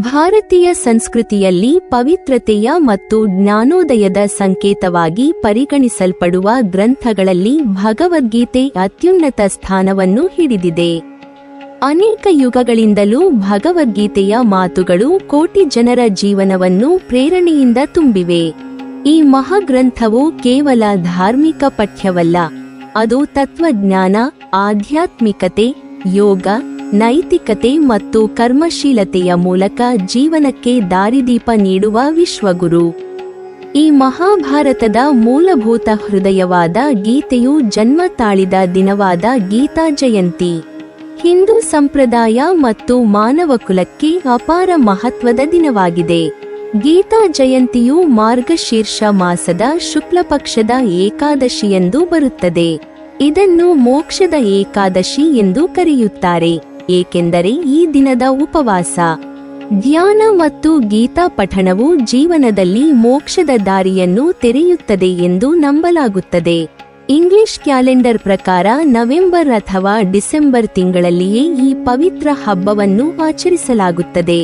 ಭಾರತೀಯ ಸಂಸ್ಕೃತಿಯಲ್ಲಿ ಪವಿತ್ರತೆಯ ಮತ್ತು ಜ್ಞಾನೋದಯದ ಸಂಕೇತವಾಗಿ ಪರಿಗಣಿಸಲ್ಪಡುವ ಗ್ರಂಥಗಳಲ್ಲಿ ಭಗವದ್ಗೀತೆ ಅತ್ಯುನ್ನತ ಸ್ಥಾನವನ್ನು ಹಿಡಿದಿದೆ. ಅನೇಕ ಯುಗಗಳಿಂದಲೂ ಭಗವದ್ಗೀತೆಯ ಮಾತುಗಳು ಕೋಟಿ ಜನರ ಜೀವನವನ್ನು ಪ್ರೇರಣೆಯಿಂದ ತುಂಬಿವೆ. ಈ ಮಹಾಗ್ರಂಥವು ಕೇವಲ ಧಾರ್ಮಿಕ ಪಠ್ಯವಲ್ಲ, ಅದು ತತ್ವಜ್ಞಾನ, ಆಧ್ಯಾತ್ಮಿಕತೆ, ಯೋಗ, ನೈತಿಕತೆ ಮತ್ತು ಕರ್ಮಶೀಲತೆಯ ಮೂಲಕ ಜೀವನಕ್ಕೆ ದಾರಿದೀಪ ನೀಡುವ ವಿಶ್ವಗುರು. ಈ ಮಹಾಭಾರತದ ಮೂಲಭೂತ ಹೃದಯವಾದ ಗೀತೆಯು ಜನ್ಮ ತಾಳಿದ ದಿನವಾದ ಗೀತಾ ಜಯಂತಿ ಹಿಂದೂ ಸಂಪ್ರದಾಯ ಮತ್ತು ಮಾನವಕುಲಕ್ಕೆ ಅಪಾರ ಮಹತ್ವದ ದಿನವಾಗಿದೆ. ಗೀತಾ ಜಯಂತಿಯು ಮಾರ್ಗಶೀರ್ಷ ಮಾಸದ ಶುಕ್ಲಪಕ್ಷದ ಏಕಾದಶಿಯೆಂದು ಬರುತ್ತದೆ. ಇದನ್ನು ಮೋಕ್ಷದ ಏಕಾದಶಿ ಎಂದು ಕರೆಯುತ್ತಾರೆ, ಏಕೆಂದರೆ ಈ ದಿನದ ಉಪವಾಸ, ಧ್ಯಾನ ಮತ್ತು ಗೀತಾ ಪಠಣವು ಜೀವನದಲ್ಲಿ ಮೋಕ್ಷದ ದಾರಿಯನ್ನು ತೆರೆಯುತ್ತದೆ ಎಂದು ನಂಬಲಾಗುತ್ತದೆ. ಇಂಗ್ಲಿಷ್ ಕ್ಯಾಲೆಂಡರ್ ಪ್ರಕಾರ ನವೆಂಬರ್ ಅಥವಾ ಡಿಸೆಂಬರ್ ತಿಂಗಳಲ್ಲಿಯೇ ಈ ಪವಿತ್ರ ಹಬ್ಬವನ್ನು ಆಚರಿಸಲಾಗುತ್ತದೆ.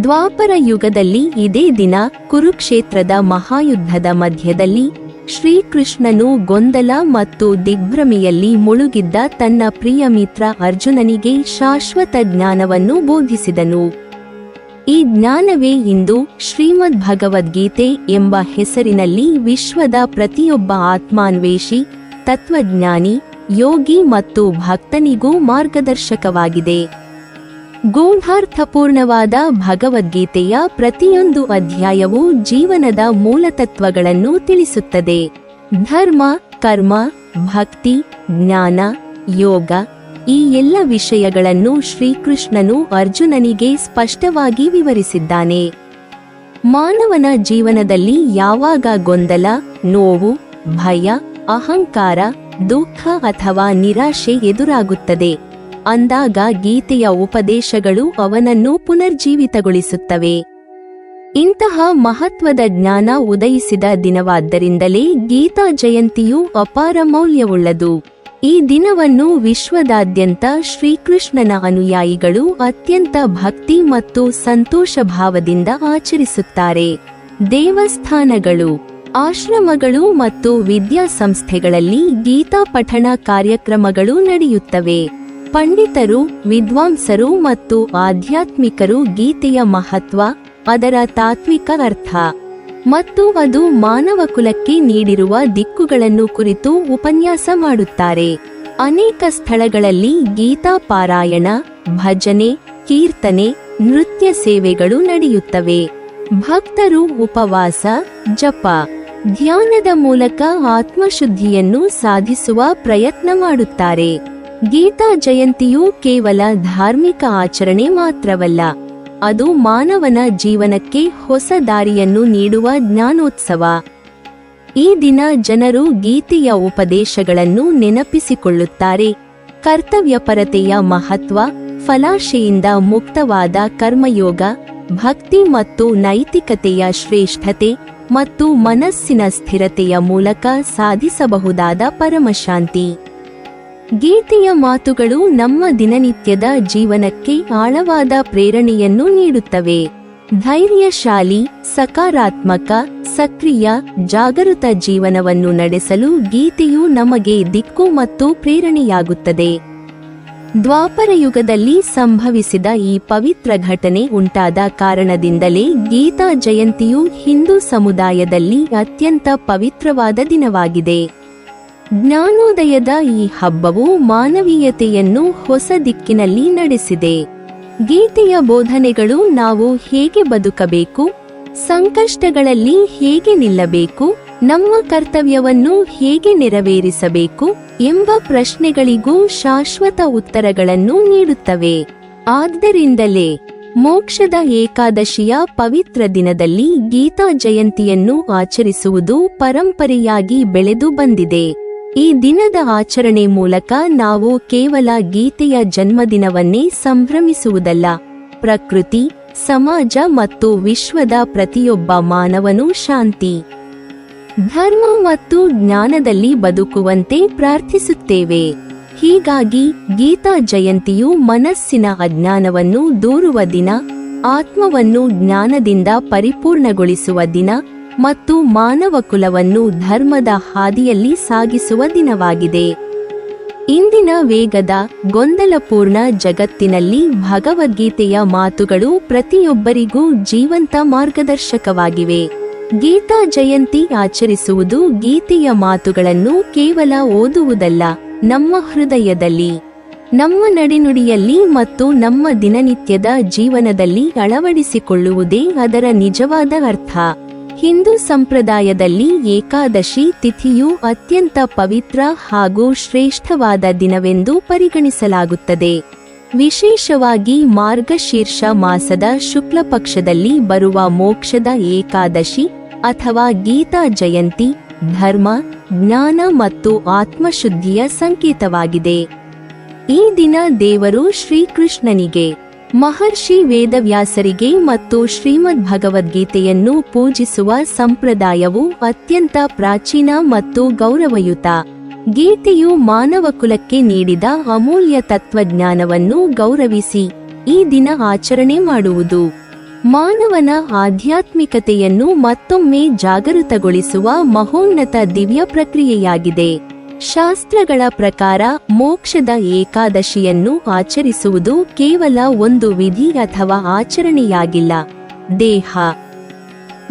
ದ್ವಾಪರ ಯುಗದಲ್ಲಿ ಇದೇ ದಿನ ಕುರುಕ್ಷೇತ್ರದ ಮಹಾಯುದ್ಧದ ಮಧ್ಯದಲ್ಲಿ ಶ್ರೀಕೃಷ್ಣನು ಗೊಂದಲ ಮತ್ತು ದಿಗ್ಭ್ರಮೆಯಲ್ಲಿ ಮುಳುಗಿದ್ದ ತನ್ನ ಪ್ರಿಯ ಮಿತ್ರ ಅರ್ಜುನನಿಗೆ ಶಾಶ್ವತ ಜ್ಞಾನವನ್ನು ಬೋಧಿಸಿದನು. ಈ ಜ್ಞಾನವೇ ಇಂದು ಶ್ರೀಮದ್ ಭಗವದ್ಗೀತೆ ಎಂಬ ಹೆಸರಿನಲ್ಲಿ ವಿಶ್ವದ ಪ್ರತಿಯೊಬ್ಬ ಆತ್ಮಾನ್ವೇಷಿ, ತತ್ವಜ್ಞಾನಿ, ಯೋಗಿ ಮತ್ತು ಭಕ್ತನಿಗೂ ಮಾರ್ಗದರ್ಶಕವಾಗಿದೆ. ಗೂಢಾರ್ಥಪೂರ್ಣವಾದ ಭಗವದ್ಗೀತೆಯ ಪ್ರತಿಯೊಂದು ಅಧ್ಯಾಯವೂ ಜೀವನದ ಮೂಲತತ್ವಗಳನ್ನು ತಿಳಿಸುತ್ತದೆ. ಧರ್ಮ, ಕರ್ಮ, ಭಕ್ತಿ, ಜ್ಞಾನ, ಯೋಗ, ಈ ಎಲ್ಲ ವಿಷಯಗಳನ್ನು ಶ್ರೀಕೃಷ್ಣನು ಅರ್ಜುನನಿಗೆ ಸ್ಪಷ್ಟವಾಗಿ ವಿವರಿಸಿದ್ದಾನೆ. ಮಾನವನ ಜೀವನದಲ್ಲಿ ಯಾವಾಗ ಗೊಂದಲ, ನೋವು, ಭಯ, ಅಹಂಕಾರ, ದುಃಖ ಅಥವಾ ನಿರಾಶೆ ಎದುರಾಗುತ್ತದೆ ಅಂದಾಗ ಗೀತೆಯ ಉಪದೇಶಗಳು ಅವನನ್ನು ಪುನರ್ಜೀವಿತಗೊಳಿಸುತ್ತವೆ. ಇಂತಹ ಮಹತ್ವದ ಜ್ಞಾನ ಉದಯಿಸಿದ ದಿನವಾದ್ದರಿಂದಲೇ ಗೀತಾ ಜಯಂತಿಯು ಅಪಾರ ಮೌಲ್ಯವುಳ್ಳದು. ಈ ದಿನವನ್ನು ವಿಶ್ವದಾದ್ಯಂತ ಶ್ರೀಕೃಷ್ಣನ ಅನುಯಾಯಿಗಳು ಅತ್ಯಂತ ಭಕ್ತಿ ಮತ್ತು ಸಂತೋಷ ಭಾವದಿಂದ ಆಚರಿಸುತ್ತಾರೆ. ದೇವಸ್ಥಾನಗಳು, ಆಶ್ರಮಗಳು ಮತ್ತು ವಿದ್ಯಾಸಂಸ್ಥೆಗಳಲ್ಲಿ ಗೀತಾ ಪಠಣ ಕಾರ್ಯಕ್ರಮಗಳು ನಡೆಯುತ್ತವೆ. ಪಂಡಿತರು, ವಿದ್ವಾಂಸರು ಮತ್ತು ಆಧ್ಯಾತ್ಮಿಕರು ಗೀತೆಯ ಮಹತ್ವ, ಅದರ ತಾತ್ವಿಕ ಅರ್ಥ ಮತ್ತು ಅದು ಮಾನವಕುಲಕ್ಕೆ ನೀಡಿರುವ ದಿಕ್ಕುಗಳನ್ನು ಕುರಿತು ಉಪನ್ಯಾಸ ಮಾಡುತ್ತಾರೆ. ಅನೇಕ ಸ್ಥಳಗಳಲ್ಲಿ ಗೀತಾ ಪಾರಾಯಣ, ಭಜನೆ, ಕೀರ್ತನೆ, ನೃತ್ಯ ಸೇವೆಗಳು ನಡೆಯುತ್ತವೆ. ಭಕ್ತರು ಉಪವಾಸ, ಜಪ, ಧ್ಯಾನದ ಮೂಲಕ ಆತ್ಮಶುದ್ಧಿಯನ್ನು ಸಾಧಿಸುವ ಪ್ರಯತ್ನ ಮಾಡುತ್ತಾರೆ. ಗೀತಾ ಜಯಂತಿಯು ಕೇವಲ ಧಾರ್ಮಿಕ ಆಚರಣೆ ಮಾತ್ರವಲ್ಲ, ಅದು ಮಾನವನ ಜೀವನಕ್ಕೆ ಹೊಸ ದಾರಿಯನ್ನು ನೀಡುವ ಜ್ಞಾನೋತ್ಸವ. ಈ ದಿನ ಜನರು ಗೀತೆಯ ಉಪದೇಶಗಳನ್ನು ನೆನಪಿಸಿಕೊಳ್ಳುತ್ತಾರೆ. ಕರ್ತವ್ಯಪರತೆಯ ಮಹತ್ವ, ಫಲಾಶೆಯಿಂದ ಮುಕ್ತವಾದ ಕರ್ಮಯೋಗ, ಭಕ್ತಿ ಮತ್ತು ನೈತಿಕತೆಯ ಶ್ರೇಷ್ಠತೆ ಮತ್ತು ಮನಸ್ಸಿನ ಸ್ಥಿರತೆಯ ಮೂಲಕ ಸಾಧಿಸಬಹುದಾದ ಪರಮಶಾಂತಿ. ಗೀತೆಯ ಮಾತುಗಳು ನಮ್ಮ ದಿನನಿತ್ಯದ ಜೀವನಕ್ಕೆ ಆಳವಾದ ಪ್ರೇರಣೆಯನ್ನು ನೀಡುತ್ತವೆ. ಧೈರ್ಯಶಾಲಿ, ಸಕಾರಾತ್ಮಕ, ಸಕ್ರಿಯ, ಜಾಗೃತ ಜೀವನವನ್ನು ನಡೆಸಲು ಗೀತೆಯು ನಮಗೆ ದಿಕ್ಕು ಮತ್ತು ಪ್ರೇರಣೆಯಾಗುತ್ತದೆ. ದ್ವಾಪರ ಯುಗದಲ್ಲಿ ಸಂಭವಿಸಿದ ಈ ಪವಿತ್ರ ಘಟನೆ ಉಂಟಾದ ಕಾರಣದಿಂದಲೇ ಗೀತಾ ಜಯಂತಿಯು ಹಿಂದೂ ಸಮುದಾಯದಲ್ಲಿ ಅತ್ಯಂತ ಪವಿತ್ರವಾದ ದಿನವಾಗಿದೆ. ಜ್ಞಾನೋದಯದ ಈ ಹಬ್ಬವು ಮಾನವೀಯತೆಯನ್ನು ಹೊಸ ದಿಕ್ಕಿನಲ್ಲಿ ನಡೆಸಿದೆ. ಗೀತೆಯ ಬೋಧನೆಗಳು ನಾವು ಹೇಗೆ ಬದುಕಬೇಕು, ಸಂಕಷ್ಟಗಳಲ್ಲಿ ಹೇಗೆ ನಿಲ್ಲಬೇಕು, ನಮ್ಮ ಕರ್ತವ್ಯವನ್ನು ಹೇಗೆ ನೆರವೇರಿಸಬೇಕು ಎಂಬ ಪ್ರಶ್ನೆಗಳಿಗೂ ಶಾಶ್ವತ ಉತ್ತರಗಳನ್ನು ನೀಡುತ್ತವೆ. ಆದ್ದರಿಂದಲೇ ಮೋಕ್ಷದ ಏಕಾದಶಿಯ ಪವಿತ್ರ ದಿನದಲ್ಲಿ ಗೀತಾ ಜಯಂತಿಯನ್ನು ಆಚರಿಸುವುದು ಪರಂಪರೆಯಾಗಿ ಬೆಳೆದು ಬಂದಿದೆ. ಈ ದಿನದ ಆಚರಣೆ ಮೂಲಕ ನಾವು ಕೇವಲ ಗೀತೆಯ ಜನ್ಮದಿನವನ್ನೇ ಸಂಭ್ರಮಿಸುವುದಲ್ಲ, ಪ್ರಕೃತಿ, ಸಮಾಜ ಮತ್ತು ವಿಶ್ವದ ಪ್ರತಿಯೊಬ್ಬ ಮಾನವನೂ ಶಾಂತಿ, ಧರ್ಮ ಮತ್ತು ಜ್ಞಾನದಲ್ಲಿ ಬದುಕುವಂತೆ ಪ್ರಾರ್ಥಿಸುತ್ತೇವೆ. ಹೀಗಾಗಿ ಗೀತಾ ಜಯಂತಿಯು ಮನಸ್ಸಿನ ಅಜ್ಞಾನವನ್ನು ದೂರುವ ದಿನ, ಆತ್ಮವನ್ನು ಜ್ಞಾನದಿಂದ ಪರಿಪೂರ್ಣಗೊಳಿಸುವ ದಿನ ಮತ್ತು ಮಾನವ ಕುಲವನ್ನು ಧರ್ಮದ ಹಾದಿಯಲ್ಲಿ ಸಾಗಿಸುವ ದಿನವಾಗಿದೆ. ಇಂದಿನ ವೇಗದ ಗೊಂದಲಪೂರ್ಣ ಜಗತ್ತಿನಲ್ಲಿ ಭಗವದ್ಗೀತೆಯ ಮಾತುಗಳು ಪ್ರತಿಯೊಬ್ಬರಿಗೂ ಜೀವಂತ ಮಾರ್ಗದರ್ಶಕವಾಗಿವೆ. ಗೀತಾ ಜಯಂತಿ ಆಚರಿಸುವುದು ಗೀತೆಯ ಮಾತುಗಳನ್ನು ಕೇವಲ ಓದುವುದಲ್ಲ, ನಮ್ಮ ಹೃದಯದಲ್ಲಿ, ನಮ್ಮ ನಡೆನುಡಿಯಲ್ಲಿ ಮತ್ತು ನಮ್ಮ ದಿನನಿತ್ಯದ ಜೀವನದಲ್ಲಿ ಅಳವಡಿಸಿಕೊಳ್ಳುವುದೇ ಅದರ ನಿಜವಾದ ಅರ್ಥ. ಹಿಂದೂ ಸಂಪ್ರದಾಯದಲ್ಲಿ ಏಕಾದಶಿ ತಿಥಿಯು ಅತ್ಯಂತ ಪವಿತ್ರ ಹಾಗೂ ಶ್ರೇಷ್ಠವಾದ ದಿನವೆಂದು ಪರಿಗಣಿಸಲಾಗುತ್ತದೆ. ವಿಶೇಷವಾಗಿ ಮಾರ್ಗಶೀರ್ಷ ಮಾಸದ ಶುಕ್ಲ ಪಕ್ಷದಲ್ಲಿ ಬರುವ ಮೋಕ್ಷದ ಏಕಾದಶಿ ಅಥವಾ ಗೀತಾ ಜಯಂತಿ ಧರ್ಮ, ಜ್ಞಾನ ಮತ್ತು ಆತ್ಮಶುದ್ಧಿಯ ಸಂಕೇತವಾಗಿದೆ. ಈ ದಿನ ದೇವರು ಶ್ರೀಕೃಷ್ಣನಿಗೆ, ಮಹರ್ಷಿ ವೇದವ್ಯಾಸರಿಗೆ ಮತ್ತು ಶ್ರೀಮದ್ ಭಗವದ್ಗೀತೆಯನ್ನು ಪೂಜಿಸುವ ಸಂಪ್ರದಾಯವು ಅತ್ಯಂತ ಪ್ರಾಚೀನ ಮತ್ತು ಗೌರವಯುತ. ಗೀತೆಯು ಮಾನವ ಕುಲಕ್ಕೆ ನೀಡಿದ ಅಮೂಲ್ಯ ತತ್ವಜ್ಞಾನವನ್ನು ಗೌರವಿಸಿ ಈ ದಿನ ಆಚರಣೆ ಮಾಡುವುದು ಮಾನವನ ಆಧ್ಯಾತ್ಮಿಕತೆಯನ್ನು ಮತ್ತೊಮ್ಮೆ ಜಾಗೃತಗೊಳಿಸುವ ಮಹೋನ್ನತ ದಿವ್ಯ ಪ್ರಕ್ರಿಯೆಯಾಗಿದೆ. ಶಾಸ್ತ್ರಗಳ ಪ್ರಕಾರ ಮೋಕ್ಷದ ಏಕಾದಶಿಯನ್ನು ಆಚರಿಸುವುದು ಕೇವಲ ಒಂದು ವಿಧಿ ಅಥವಾ ಆಚರಣೆಯಾಗಿಲ್ಲ, ದೇಹ,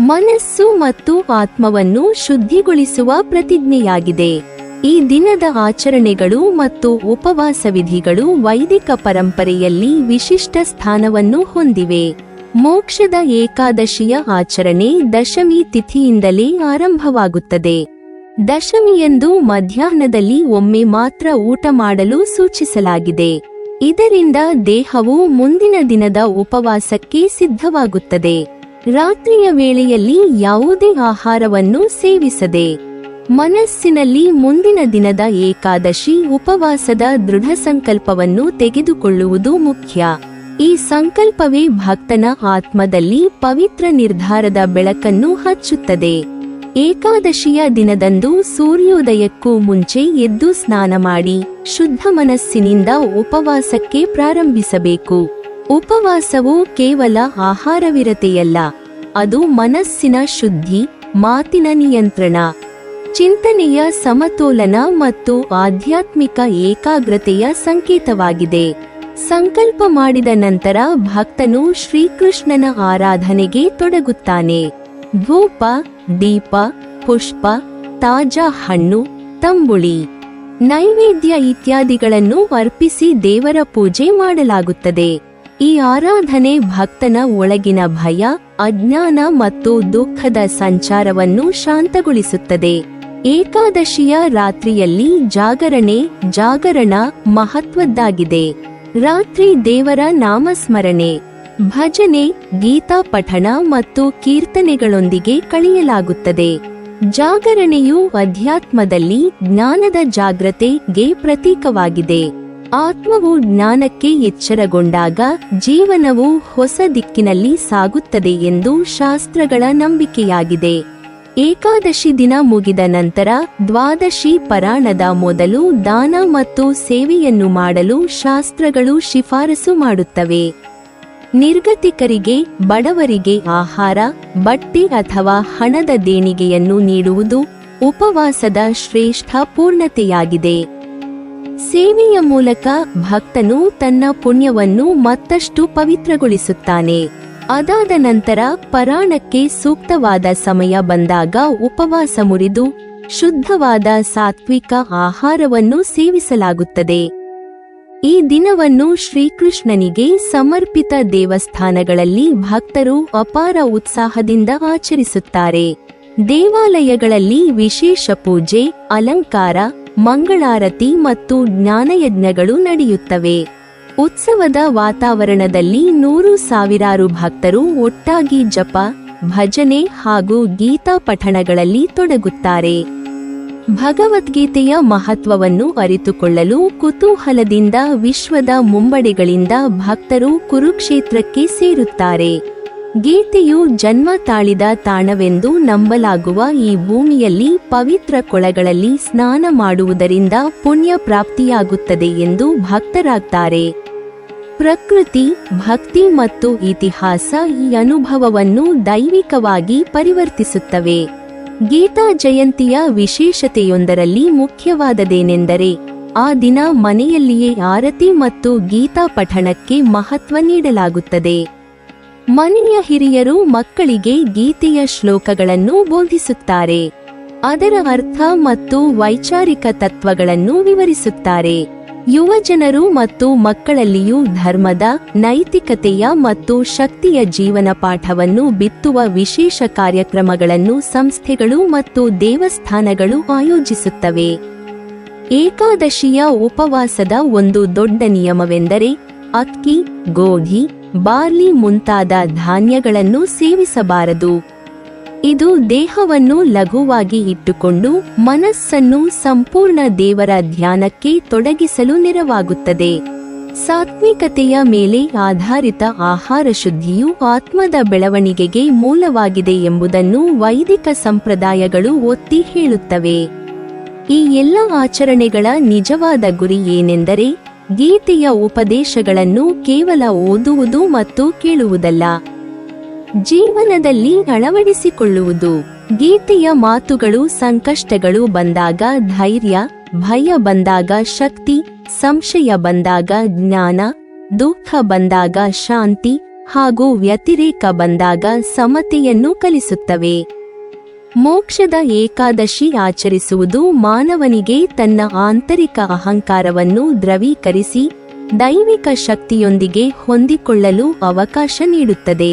ಮನಸ್ಸು ಮತ್ತು ಆತ್ಮವನ್ನು ಶುದ್ಧಿಗೊಳಿಸುವ ಪ್ರತಿಜ್ಞೆಯಾಗಿದೆ. ಈ ದಿನದ ಆಚರಣೆಗಳು ಮತ್ತು ಉಪವಾಸ ವಿಧಿಗಳು ವೈದಿಕ ಪರಂಪರೆಯಲ್ಲಿ ವಿಶಿಷ್ಟ ಸ್ಥಾನವನ್ನು ಹೊಂದಿವೆ. ಮೋಕ್ಷದ ಏಕಾದಶಿಯ ಆಚರಣೆ ದಶಮಿ ತಿಥಿಯಿಂದಲೇ ಆರಂಭವಾಗುತ್ತದೆ. ದಶಮಿಯಂದು ಮಧ್ಯಾಹ್ನದಲ್ಲಿ ಒಮ್ಮೆ ಮಾತ್ರ ಊಟ ಮಾಡಲು ಸೂಚಿಸಲಾಗಿದೆ. ಇದರಿಂದ ದೇಹವು ಮುಂದಿನ ದಿನದ ಉಪವಾಸಕ್ಕೆ ಸಿದ್ಧವಾಗುತ್ತದೆ. ರಾತ್ರಿಯ ವೇಳೆಯಲ್ಲಿ ಯಾವುದೇ ಆಹಾರವನ್ನು ಸೇವಿಸದೆ ಮನಸ್ಸಿನಲ್ಲಿ ಮುಂದಿನ ದಿನದ ಏಕಾದಶಿ ಉಪವಾಸದ ದೃಢ ಸಂಕಲ್ಪವನ್ನು ತೆಗೆದುಕೊಳ್ಳುವುದು ಮುಖ್ಯ. ಈ ಸಂಕಲ್ಪವೇ ಭಕ್ತನ ಆತ್ಮದಲ್ಲಿ ಪವಿತ್ರ ನಿರ್ಧಾರದ ಬೆಳಕನ್ನು ಹಚ್ಚುತ್ತದೆ. ಏಕಾದಶಿಯ ದಿನದಂದು ಸೂರ್ಯೋದಯಕ್ಕೂ ಮುಂಚೆ ಎದ್ದು ಸ್ನಾನ ಮಾಡಿ ಶುದ್ಧ ಮನಸ್ಸಿನಿಂದ ಉಪವಾಸಕ್ಕೆ ಪ್ರಾರಂಭಿಸಬೇಕು. ಉಪವಾಸವು ಕೇವಲ ಆಹಾರವಿರತೆಯಲ್ಲ, ಅದು ಮನಸ್ಸಿನ ಶುದ್ಧಿ, ಮಾತಿನ ನಿಯಂತ್ರಣ, ಚಿಂತನೆಯ ಸಮತೋಲನ ಮತ್ತು ಆಧ್ಯಾತ್ಮಿಕ ಏಕಾಗ್ರತೆಯ ಸಂಕೇತವಾಗಿದೆ. ಸಂಕಲ್ಪ ಮಾಡಿದ ನಂತರ ಭಕ್ತನು ಶ್ರೀಕೃಷ್ಣನ ಆರಾಧನೆಗೆ ತೊಡಗುತ್ತಾನೆ. ಧೂಪ, ದೀಪ, ಪುಷ್ಪ, ತಾಜಾ ಹಣ್ಣು, ತಂಬುಳಿ, ನೈವೇದ್ಯ ಇತ್ಯಾದಿಗಳನ್ನು ಅರ್ಪಿಸಿ ದೇವರ ಪೂಜೆ ಮಾಡಲಾಗುತ್ತದೆ. ಈ ಆರಾಧನೆ ಭಕ್ತನ ಒಳಗಿನ ಭಯ, ಅಜ್ಞಾನ ಮತ್ತು ದುಃಖದ ಸಂಚಾರವನ್ನು ಶಾಂತಗೊಳಿಸುತ್ತದೆ. ಏಕಾದಶಿಯ ರಾತ್ರಿಯಲ್ಲಿ ಜಾಗರಣ ಮಹತ್ವದ್ದಾಗಿದೆ. ರಾತ್ರಿ ದೇವರ ನಾಮಸ್ಮರಣೆ, ಭಜನೆ, ಗೀತಾ ಪಠಣ ಮತ್ತು ಕೀರ್ತನೆಗಳೊಂದಿಗೆ ಕಳೆಯಲಾಗುತ್ತದೆ. ಜಾಗರಣೆಯು ಅಧ್ಯಾತ್ಮದಲ್ಲಿ ಜ್ಞಾನದ ಜಾಗ್ರತೆಗೆ ಪ್ರತೀಕವಾಗಿದೆ. ಆತ್ಮವು ಜ್ಞಾನಕ್ಕೆ ಎಚ್ಚರಗೊಂಡಾಗ ಜೀವನವು ಹೊಸ ದಿಕ್ಕಿನಲ್ಲಿ ಸಾಗುತ್ತದೆ ಎಂದು ಶಾಸ್ತ್ರಗಳ ನಂಬಿಕೆಯಾಗಿದೆ. ಏಕಾದಶಿ ದಿನ ಮುಗಿದ ನಂತರ ದ್ವಾದಶಿ ಪರಾಣದ ಮೊದಲು ದಾನ ಮತ್ತು ಸೇವೆಯನ್ನು ಮಾಡಲು ಶಾಸ್ತ್ರಗಳು ಶಿಫಾರಸು ಮಾಡುತ್ತವೆ. ನಿರ್ಗತಿಕರಿಗೆ, ಬಡವರಿಗೆ ಆಹಾರ, ಬಟ್ಟೆ ಅಥವಾ ಹಣದ ದೇಣಿಗೆಯನ್ನು ನೀಡುವುದು ಉಪವಾಸದ ಶ್ರೇಷ್ಠ ಪೂರ್ಣತೆಯಾಗಿದೆ. ಸೇವೆಯ ಮೂಲಕ ಭಕ್ತನು ತನ್ನ ಪುಣ್ಯವನ್ನು ಮತ್ತಷ್ಟು ಪವಿತ್ರಗೊಳಿಸುತ್ತಾನೆ. ಅದಾದ ನಂತರ ಪರಾಣಕ್ಕೆ ಸೂಕ್ತವಾದ ಸಮಯ ಬಂದಾಗ ಉಪವಾಸ ಮುರಿದು ಶುದ್ಧವಾದ ಸಾತ್ವಿಕ ಆಹಾರವನ್ನು ಸೇವಿಸಲಾಗುತ್ತದೆ. ಈ ದಿನವನ್ನು ಶ್ರೀಕೃಷ್ಣನಿಗೆ ಸಮರ್ಪಿತ ದೇವಸ್ಥಾನಗಳಲ್ಲಿ ಭಕ್ತರು ಅಪಾರ ಉತ್ಸಾಹದಿಂದ ಆಚರಿಸುತ್ತಾರೆ. ದೇವಾಲಯಗಳಲ್ಲಿ ವಿಶೇಷ ಪೂಜೆ, ಅಲಂಕಾರ, ಮಂಗಳಾರತಿ ಮತ್ತು ಜ್ಞಾನಯಜ್ಞಗಳು ನಡೆಯುತ್ತವೆ. ಉತ್ಸವದ ವಾತಾವರಣದಲ್ಲಿ 100,000 ಭಕ್ತರು ಒಟ್ಟಾಗಿ ಜಪ, ಭಜನೆ ಹಾಗೂ ಗೀತಾ ಪಠಣಗಳಲ್ಲಿ ತೊಡಗುತ್ತಾರೆ. ಭಗವದ್ಗೀತೆಯ ಮಹತ್ವವನ್ನು ಅರಿತುಕೊಳ್ಳಲು ಕುತೂಹಲದಿಂದ ವಿಶ್ವದ ಮುಂಬಡೆಗಳಿಂದ ಭಕ್ತರು ಕುರುಕ್ಷೇತ್ರಕ್ಕೆ ಸೇರುತ್ತಾರೆ. ಗೀತೆಯು ಜನ್ಮ ತಾಳಿದ ತಾಣವೆಂದು ನಂಬಲಾಗುವ ಈ ಭೂಮಿಯಲ್ಲಿ ಪವಿತ್ರ ಕೊಳಗಳಲ್ಲಿ ಸ್ನಾನ ಮಾಡುವುದರಿಂದ ಪುಣ್ಯ ಪ್ರಾಪ್ತಿಯಾಗುತ್ತದೆ ಎಂದು ಭಕ್ತರಾಗ್ತಾರೆ. ಪ್ರಕೃತಿ, ಭಕ್ತಿ ಮತ್ತು ಇತಿಹಾಸ ಈ ಅನುಭವವನ್ನು ದೈವಿಕವಾಗಿ ಪರಿವರ್ತಿಸುತ್ತವೆ. ಗೀತಾ ಜಯಂತಿಯ ವಿಶೇಷತೆಯೊಂದರಲ್ಲಿ ಮುಖ್ಯವಾದದೇನೆಂದರೆ ಆ ದಿನ ಮನೆಯಲ್ಲಿಯೇ ಆರತಿ ಮತ್ತು ಗೀತಾ ಪಠಣಕ್ಕೆ ಮಹತ್ವ ನೀಡಲಾಗುತ್ತದೆ. ಮನೆಯ ಹಿರಿಯರು ಮಕ್ಕಳಿಗೆ ಗೀತೆಯ ಶ್ಲೋಕಗಳನ್ನು ಬೋಧಿಸುತ್ತಾರೆ. ಅದರ ಅರ್ಥ ಮತ್ತು ವೈಚಾರಿಕ ತತ್ವಗಳನ್ನು ವಿವರಿಸುತ್ತಾರೆ. ಯುವಜನರು ಮತ್ತು ಮಕ್ಕಳಲ್ಲಿಯೂ ಧರ್ಮದ, ನೈತಿಕತೆಯ ಮತ್ತು ಶಕ್ತಿಯ ಜೀವನ ಪಾಠವನ್ನು ಬಿತ್ತುವ ವಿಶೇಷ ಕಾರ್ಯಕ್ರಮಗಳನ್ನು ಸಂಸ್ಥೆಗಳು ಮತ್ತು ದೇವಸ್ಥಾನಗಳು ಆಯೋಜಿಸುತ್ತವೆ. ಏಕಾದಶಿಯ ಉಪವಾಸದ ಒಂದು ದೊಡ್ಡ ನಿಯಮವೆಂದರೆ ಅಕ್ಕಿ, ಗೋಧಿ, ಬಾರ್ಲಿ ಮುಂತಾದ ಧಾನ್ಯಗಳನ್ನು ಸೇವಿಸಬಾರದು. ಇದು ದೇಹವನ್ನು ಲಘುವಾಗಿ ಇಟ್ಟುಕೊಂಡು ಮನಸ್ಸನ್ನು ಸಂಪೂರ್ಣ ದೇವರ ಧ್ಯಾನಕ್ಕೆ ತೊಡಗಿಸಲು ನೆರವಾಗುತ್ತದೆ. ಸಾತ್ವಿಕತೆಯ ಮೇಲೆ ಆಧಾರಿತ ಆಹಾರ ಶುದ್ಧಿಯು ಆತ್ಮದ ಬೆಳವಣಿಗೆಗೆ ಮೂಲವಾಗಿದೆ ಎಂಬುದನ್ನು ವೈದಿಕ ಸಂಪ್ರದಾಯಗಳು ಒತ್ತಿ ಹೇಳುತ್ತವೆ. ಈ ಎಲ್ಲ ಆಚರಣೆಗಳ ನಿಜವಾದ ಗುರಿ ಏನೆಂದರೆ ಗೀತೆಯ ಉಪದೇಶಗಳನ್ನು ಕೇವಲ ಓದುವುದು ಮತ್ತು ಕೇಳುವುದಲ್ಲ, ಜೀವನದಲ್ಲಿ ಅಳವಡಿಸಿಕೊಳ್ಳುವುದು. ಗೀತೆಯ ಮಾತುಗಳು ಸಂಕಷ್ಟಗಳು ಬಂದಾಗ ಧೈರ್ಯ, ಭಯ ಬಂದಾಗ ಶಕ್ತಿ, ಸಂಶಯ ಬಂದಾಗ ಜ್ಞಾನ, ದುಃಖ ಬಂದಾಗ ಶಾಂತಿ ಹಾಗೂ ವ್ಯತಿರೇಕ ಬಂದಾಗ ಸಮತೆಯನ್ನು ಕಲಿಸುತ್ತವೆ. ಮೋಕ್ಷದ ಏಕಾದಶಿ ಆಚರಿಸುವುದು ಮಾನವನಿಗೆ ತನ್ನ ಆಂತರಿಕ ಅಹಂಕಾರವನ್ನು ದ್ರವೀಕರಿಸಿ ದೈವಿಕ ಶಕ್ತಿಯೊಂದಿಗೆ ಹೊಂದಿಕೊಳ್ಳಲು ಅವಕಾಶ ನೀಡುತ್ತದೆ.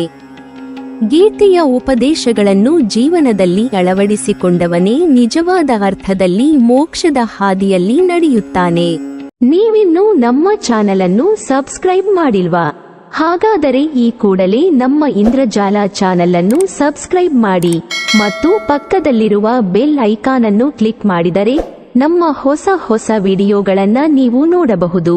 ಗೀತೆಯ ಉಪದೇಶಗಳನ್ನು ಜೀವನದಲ್ಲಿ ಅಳವಡಿಸಿಕೊಂಡವನೇ ನಿಜವಾದ ಅರ್ಥದಲ್ಲಿ ಮೋಕ್ಷದ ಹಾದಿಯಲ್ಲಿ ನಡೆಯುತ್ತಾನೆ. ನೀವಿನ್ನೂ ನಮ್ಮ ಚಾನೆಲ್ ಅನ್ನು ಸಬ್ಸ್ಕ್ರೈಬ್ ಮಾಡಿಲ್ವಾ? ಹಾಗಾದರೆ ಈ ಕೂಡಲೇ ನಮ್ಮ ಇಂದ್ರಜಾಲ ಚಾನೆಲ್ ಅನ್ನು ಸಬ್ಸ್ಕ್ರೈಬ್ ಮಾಡಿ ಮತ್ತು ಪಕ್ಕದಲ್ಲಿರುವ ಬೆಲ್ ಐಕಾನ್ ಅನ್ನು ಕ್ಲಿಕ್ ಮಾಡಿದರೆ ನಮ್ಮ ಹೊಸ ವಿಡಿಯೋಗಳನ್ನು ನೀವು ನೋಡಬಹುದು.